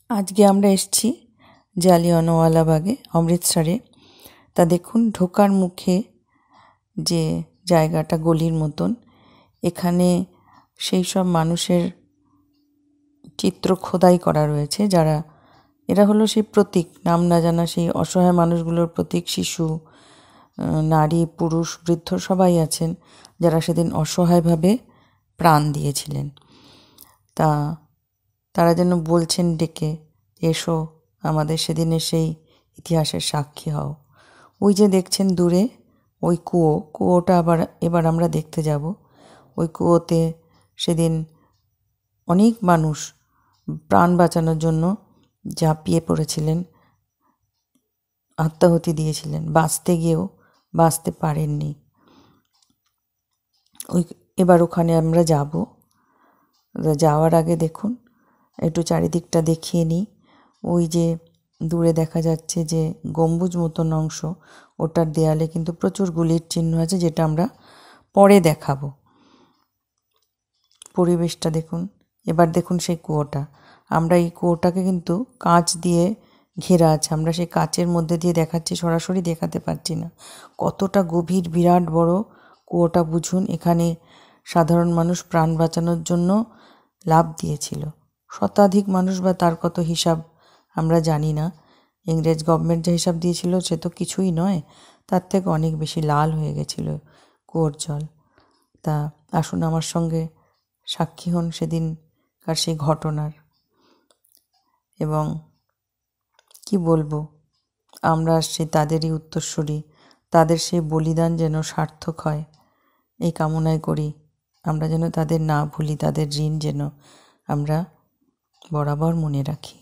আজকে আমরা এসেছি জালিয়ানওয়ালাবাগে অমৃতসরে। তা দেখুন ঢোকার মুখে যে জায়গাটা গলির মতন, এখানে সেই সব মানুষের চিত্র খোদাই করা রয়েছে যারা এরা হলো সেই প্রতীক, নাম না জানা সেই অসহায় মানুষগুলোর প্রতীক। শিশু, নারী, পুরুষ, বৃদ্ধ সবাই আছেন যারা সেদিন অসহায়ভাবে প্রাণ দিয়েছিলেন। তারা যেন বলছেন ডেকে, এসো আমাদের সেদিনের সেই ইতিহাসের সাক্ষী হও। ওই যে দেখছেন দূরে ওই কুয়োটা এবার আমরা দেখতে যাব। ওই কুয়োতে সেদিন অনেক মানুষ প্রাণ বাঁচানোর জন্য ঝাঁপিয়ে পড়েছিলেন, আত্মাহুতি দিয়েছিলেন, বাঁচতে গিয়েও বাঁচতে পারেননি। এবার ওখানে আমরা যাব। যাওয়ার আগে দেখুন একটু চারিদিকটা দেখিয়ে নিই। ওই যে দূরে দেখা যাচ্ছে যে গম্বুজ মতন অংশ, ওটার দেয়ালে কিন্তু প্রচুর গুলির চিহ্ন আছে, যেটা আমরা পরে দেখাবো। পরিবেশটা দেখুন। এবার দেখুন সেই কুয়োটা। আমরা এই কুয়োটাকে কিন্তু কাঁচ দিয়ে ঘেরা আছে, আমরা সেই কাঁচের মধ্যে দিয়ে দেখাচ্ছি, সরাসরি দেখাতে পারছি না। কতটা গভীর, বিরাট বড় কুয়োটা বুঝুন। এখানে সাধারণ মানুষ প্রাণ বাঁচানোর জন্য লাফ দিয়েছিল। শতাধিক মানুষ, বা তার কত হিসাব আমরা জানি না। ইংরেজ গভর্নমেন্ট যে হিসাব দিয়েছিল সে তো কিছুই নয়, তার থেকে অনেক বেশি লাল হয়ে গেছিল কুয়োর জল। তা আসুন আমার সঙ্গে সাক্ষী হন সেদিনকার সেই ঘটনার। এবং কি বলবো, আমরা সেই তাদেরই উত্তরসূরি, তাদের সেই বলিদান যেন সার্থক হয় এই কামনাই করি। আমরা যেন তাদের না ভুলি, তাদের ঋণ যেন আমরা বরাবর মনে রাখি।